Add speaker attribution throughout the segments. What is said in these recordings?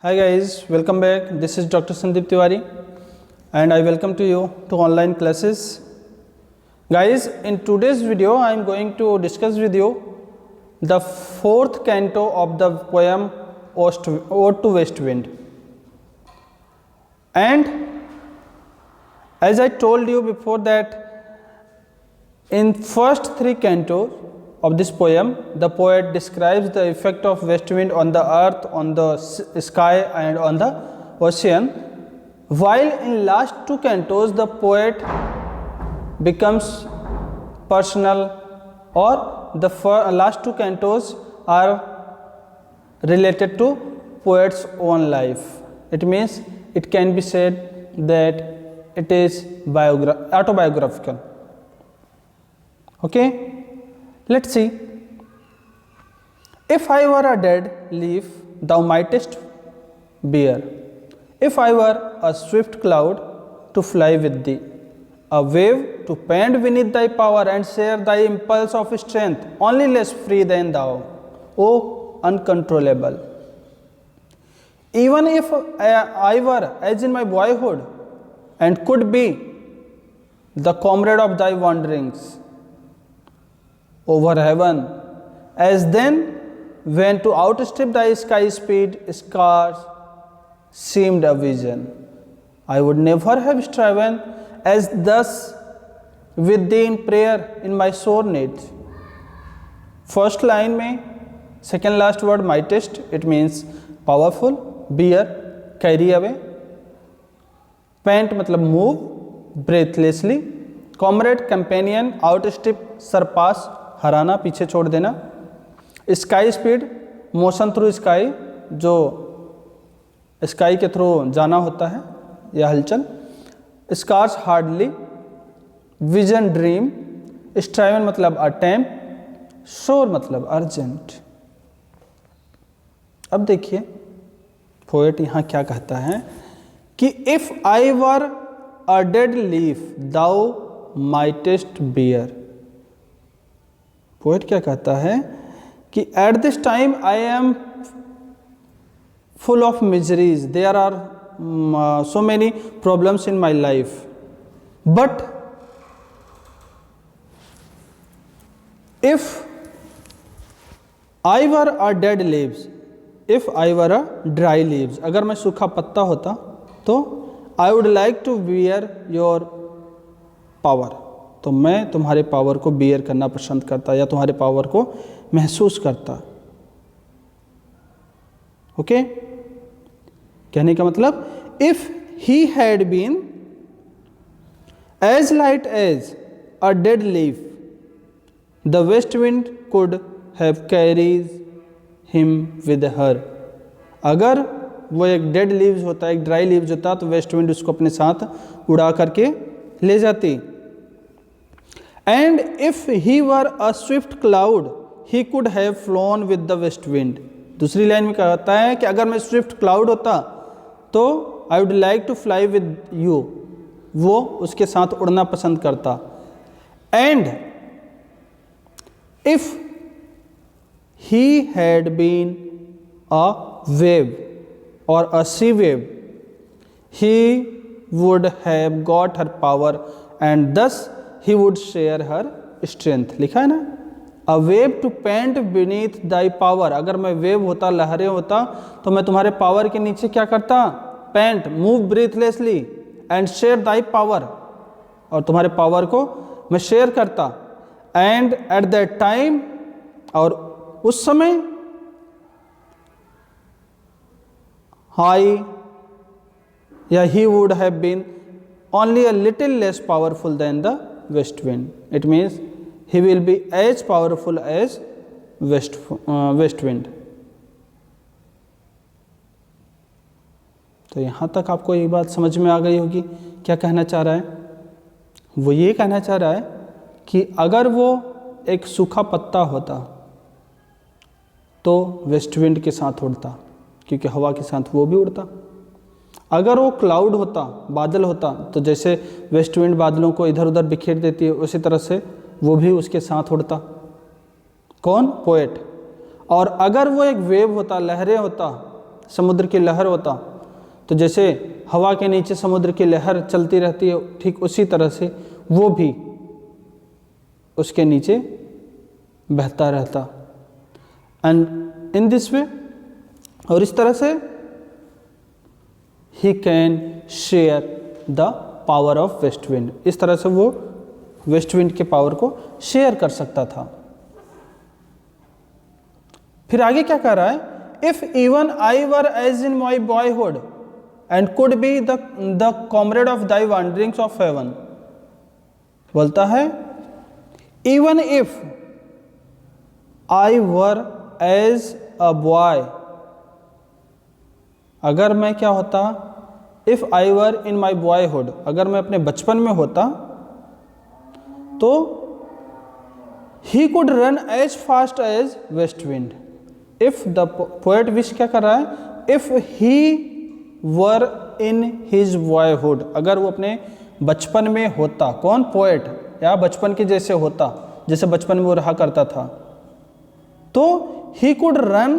Speaker 1: Hi guys, welcome back. This is Dr. Sandeep Tiwari and I welcome to you to online classes. Guys, in today's video I am going to discuss with you the fourth canto of the poem Ode to West Wind. And as I told you before that in first three cantos of this poem, the poet describes the effect of west wind on the earth, on the sky and on the ocean, while in last two cantos the poet becomes personal, or the last two cantos are related to poet's own life. It means it can be said that it is autobiographical. Okay? Let's see. If I were a dead leaf, thou mightest bear. If I were a swift cloud, to fly with thee. A wave to pant beneath thy power and share thy impulse of strength, only less free than thou, O uncontrollable. Even if I were as in my boyhood, and could be the comrade of thy wanderings over heaven, as then when to outstrip thy sky speed scars seemed a vision, I would never have striven as thus with thee in prayer in my sore need. First line में second last word mightest, it means powerful, bear carry away, pant मतलब move breathlessly, comrade companion, outstrip surpass हराना पीछे छोड़ देना, sky speed motion through sky जो sky के through जाना होता है या हलचल, स्कार्स हार्डली, विजन ड्रीम, स्ट्राइवन मतलब अटेम्प्ट, शोर मतलब अर्जेंट। अब देखिए पोएट यहाँ क्या कहता है कि if I were a dead leaf thou mightest bear. Poet क्या कहता है कि at this time I am full of miseries, there are so many problems in my life, but if I were a dead leaves, if I were a dry leaves, अगर मैं सूखा पत्ता होता तो I would like to bear your power, तो मैं तुम्हारे power को बियर करना पसंद करता या तुम्हारे पावर को महसूस करता। ओके कहने का मतलब if he had been as light as a dead leaf the west wind could have carries him with her. अगर वो एक डेड लीव्स होता, एक ड्राई लीव्स होता, तो वेस्ट विंड उसको अपने साथ उड़ा करके ले जाती। And if he were a Swift cloud he could have phloem with the west wind. दूसरी लाइन में कहता है कि अगर मैं स्विफ्ट क्लाउड होता तो I would like to fly with you, वो उसके साथ उड़ना पसंद करता। And if he had been a wave और a sea wave he would have got her power and thus he would share her strength. लिखा है ना, a wave to pant beneath thy power. अगर मैं वेव होता, लहरें होता, तो मैं तुम्हारे पावर के नीचे क्या करता, pant move breathlessly and share thy power, और तुम्हारे पावर को मैं शेयर करता। एंड एट दैट टाइम, और उस समय हाई या he would have been only a little less powerful than the west wind. It means he will be as powerful as west wind। तो यहाँ तक आपको ये बात समझ में आ गई होगी क्या कहना चाह रहा है। वो ये कहना चाह रहा है कि अगर वो एक सूखा पत्ता होता तो वेस्ट विंड के साथ उड़ता, क्योंकि हवा के साथ वो भी उड़ता। अगर वो क्लाउड होता, बादल होता, तो जैसे वेस्ट विंड बादलों को इधर उधर बिखेर देती है, उसी तरह से वो भी उसके साथ उड़ता। कौन? पोएट। और अगर वो एक वेव होता, लहरें होता, समुद्र की लहर होता, तो जैसे हवा के नीचे समुद्र की लहर चलती रहती है, ठीक उसी तरह से वो भी उसके नीचे बहता रहता। एंड इन दिस वे, और इस तरह से he can share the power of west wind, इस तरह से वो वेस्ट विंड के पावर को शेयर कर सकता था। फिर आगे क्या कह रहा है, if even I were as in my boyhood and could be the comrade of thy wanderings of heaven. बोलता है even if I were as a boy, अगर मैं क्या होता, if I were in my boyhood, अगर मैं अपने बचपन में होता, तो he could run as fast as west wind. If the poet wish क्या कर रहा है, if he were in his boyhood, अगर वो अपने बचपन में होता, कौन, पोएट, या बचपन के जैसे होता, जैसे बचपन में वो रहा करता था, तो he could run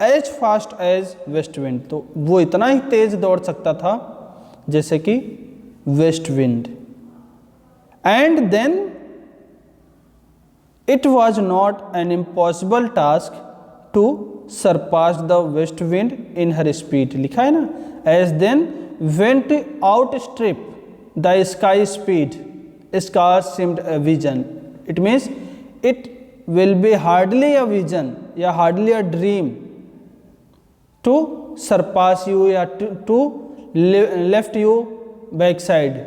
Speaker 1: as fast as west wind, तो वो इतना ही तेज दौड़ सकता था जैसे कि west wind. And then it was not an impossible task to surpass the west wind in her speed, लिखा है ना, as then went outstrip the sky speed, scarce seemed a vision. It means it will be hardly a vision या hardly a dream to surpass you या to left you backside।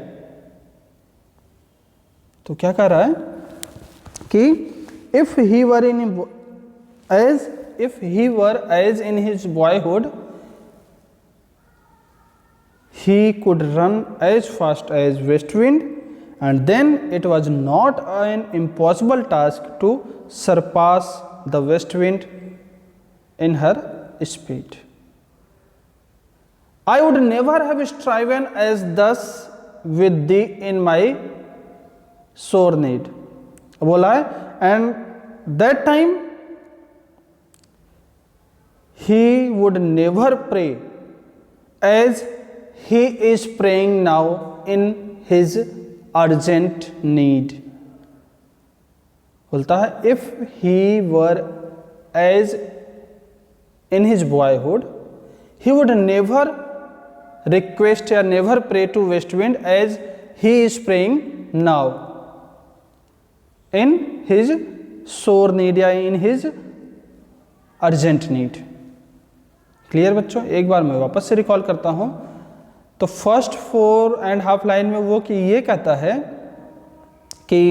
Speaker 1: तो क्या कह रहा है कि if he were as in his boyhood he could run as fast as west wind, and then it was not an impossible task to surpass the west wind in her speed. I would never have striven as thus with thee in my sore need। बोला है, and that time he would never pray as he is praying now in his urgent need। बोलता है if he were as in his boyhood he would never request or never pray to west wind as he is praying now in his sore need या in his urgent need। Clear बच्चों, एक बार मैं वापस से recall करता हूं। तो first 4.5 line में वो कि ये कहता है कि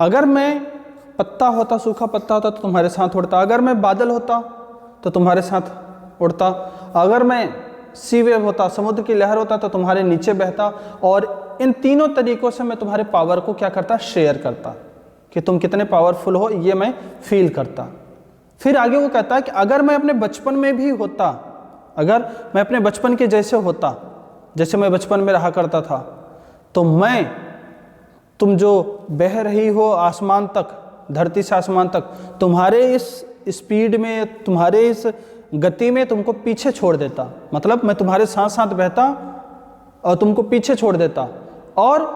Speaker 1: अगर मैं पत्ता होता, सूखा पत्ता होता तो तुम्हारे साथ उड़ता, अगर मैं बादल होता तो तुम्हारे साथ उड़ता, अगर मैं सी वेव होता, समुद्र की लहर होता तो तुम्हारे नीचे बहता, और इन तीनों तरीकों से मैं तुम्हारे पावर को क्या करता, शेयर करता, कि तुम कितने पावरफुल हो ये मैं फील करता। फिर आगे वो कहता है कि अगर मैं अपने बचपन में भी होता, अगर मैं अपने बचपन के जैसे होता, जैसे मैं बचपन में रहा करता था, तो मैं, तुम जो बह रही हो आसमान तक, धरती से आसमान तक, तुम्हारे इस स्पीड में, तुम्हारे इस गति में तुमको पीछे छोड़ देता। मतलब मैं तुम्हारे साथ साथ बहता और तुमको पीछे छोड़ देता, और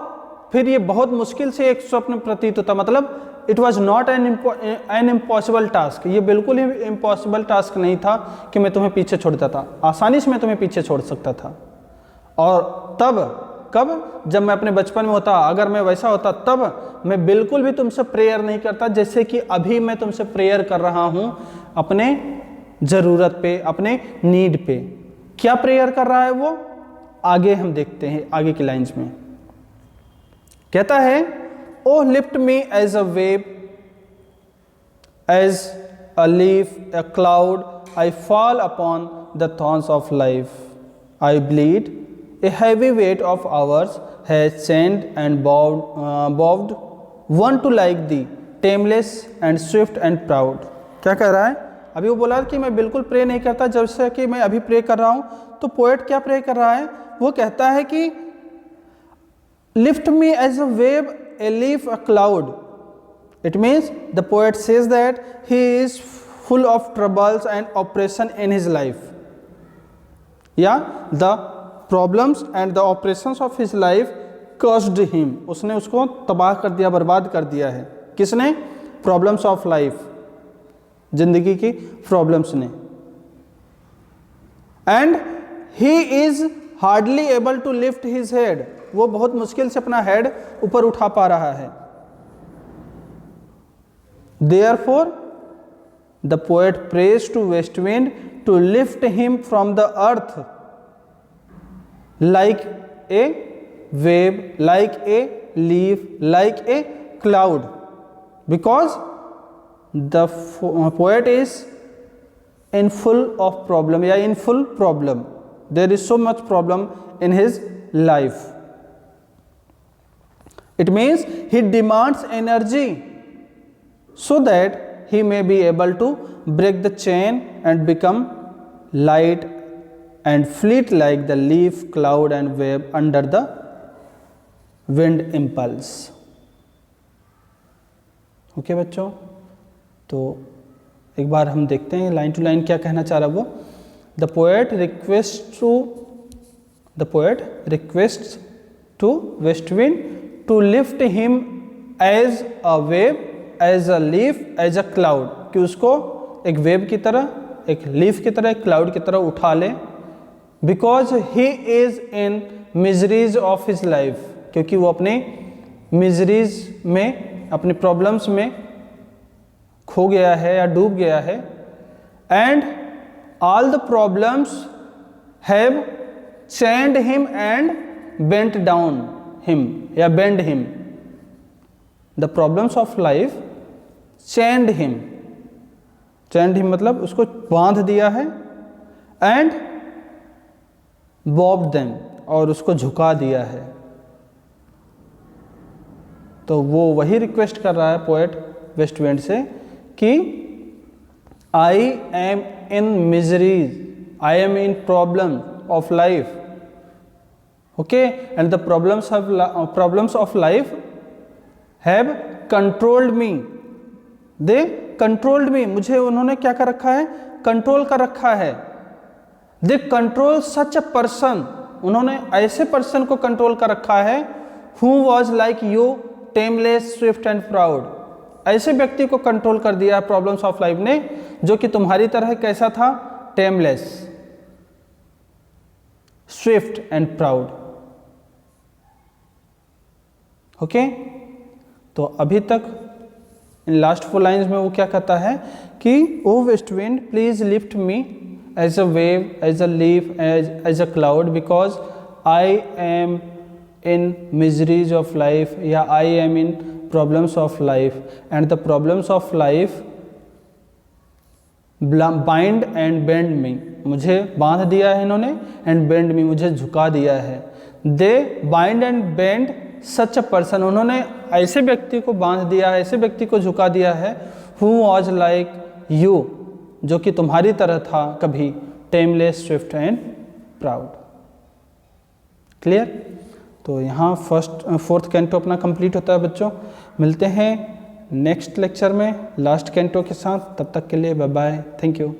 Speaker 1: फिर ये बहुत मुश्किल से एक स्वप्न प्रतीत होता। मतलब it was not an impossible task, ये बिल्कुल ही इम्पॉसिबल टास्क नहीं था कि मैं तुम्हें पीछे छोड़ देता, आसानी से मैं तुम्हें पीछे छोड़ सकता था। और तब कब, जब मैं अपने बचपन में होता, अगर मैं वैसा होता तब मैं बिल्कुल भी तुमसे प्रेयर नहीं करता जैसे कि अभी मैं तुमसे प्रेयर कर रहा हूँ अपने ज़रूरत पे, अपने नीड पे। क्या प्रेयर कर रहा है वो, आगे हम देखते हैं आगे की लाइन्स में। कहता है oh lift me as a wave, as a leaf, a cloud, I fall upon the thorns of life, I bleed, a heavy weight of hours has chained and bowed one to like thee, tameless and swift and proud। क्या कह रहा है, अभी वो बोला कि मैं बिल्कुल प्रे नहीं करता जैसे कि मैं अभी प्रे कर रहा हूँ। तो पोएट क्या प्रे कर रहा है, वो कहता है कि lift me as a wave, a leaf, a cloud। It means the poet says that he is full of troubles and oppression in his life। या the problems and the operations of his life cursed him, उसने उसको तबाह कर दिया, बर्बाद कर दिया है। किसने? प्रॉब्लम्स ऑफ लाइफ, जिंदगी की प्रॉब्लम्स ने। And he is hardly able to lift his head, वो बहुत मुश्किल से अपना हेड ऊपर उठा पा रहा है। Therefore, the poet prays to west wind to lift him from the earth like a wave, like a leaf, like a cloud, because the poet is in full of problem, या in full problem. There is so much problem in his life. It means he demands energy so that he may be able to break the chain and become light and fleet like the leaf, cloud and wave under the wind impulse. Okay बच्चों, तो एक बार हम देखते हैं line to line क्या कहना चाह रहा वो। The poet requests to west wind to lift him as a wave, as a leaf, as a cloud, कि उसको एक वेव की तरह, एक लीफ की तरह, एक क्लाउड की तरह उठा ले। Because he is in miseries of his life, क्योंकि वो अपने मिजरीज में, अपने प्रॉब्लम्स में खो गया है या डूब गया है। And all the problems have chained him and bent down him या bend him. The problems of life chained him, chained him मतलब उसको बांध दिया है, एंड बॉब देम, और उसको झुका दिया है। तो वो वही रिक्वेस्ट कर रहा है पोएट वेस्ट विंड से कि I am in miseries, I am in problem of life, okay, and the problems of life have controlled me, they controlled me, मुझे उन्होंने क्या कर रखा है? कंट्रोल कर रखा है। They control such a person, उन्होंने ऐसे पर्सन को कंट्रोल कर रखा है who was like you, tameless, swift and proud, ऐसे व्यक्ति को कंट्रोल कर दिया प्रॉब्लम्स ऑफ लाइफ ने जो कि तुम्हारी तरह कैसा था? टेमलेस, स्विफ्ट एंड प्राउड। ओके, तो अभी तक इन लास्ट 4 लाइन्स में वो क्या कहता है कि oh west wind please lift me as a wave, as a leaf, as a cloud, because I am in miseries of life, या I am in problems of life, and the problems of life bind and bend me, मुझे बांध दिया है इन्होंने, and bend me, मुझे झुका दिया है। दे bind and bend such a person, उन्होंने ऐसे व्यक्ति को बांध दिया है, ऐसे व्यक्ति को झुका दिया है हु वॉज लाइक यू, जो कि तुम्हारी तरह था कभी, टेमलेस, स्विफ्ट एंड प्राउड। क्लियर? तो यहाँ 4th कैंटो अपना कंप्लीट होता है बच्चों। मिलते हैं नेक्स्ट लेक्चर में लास्ट कैंटो के साथ, तब तक के लिए बाय बाय, थैंक यू।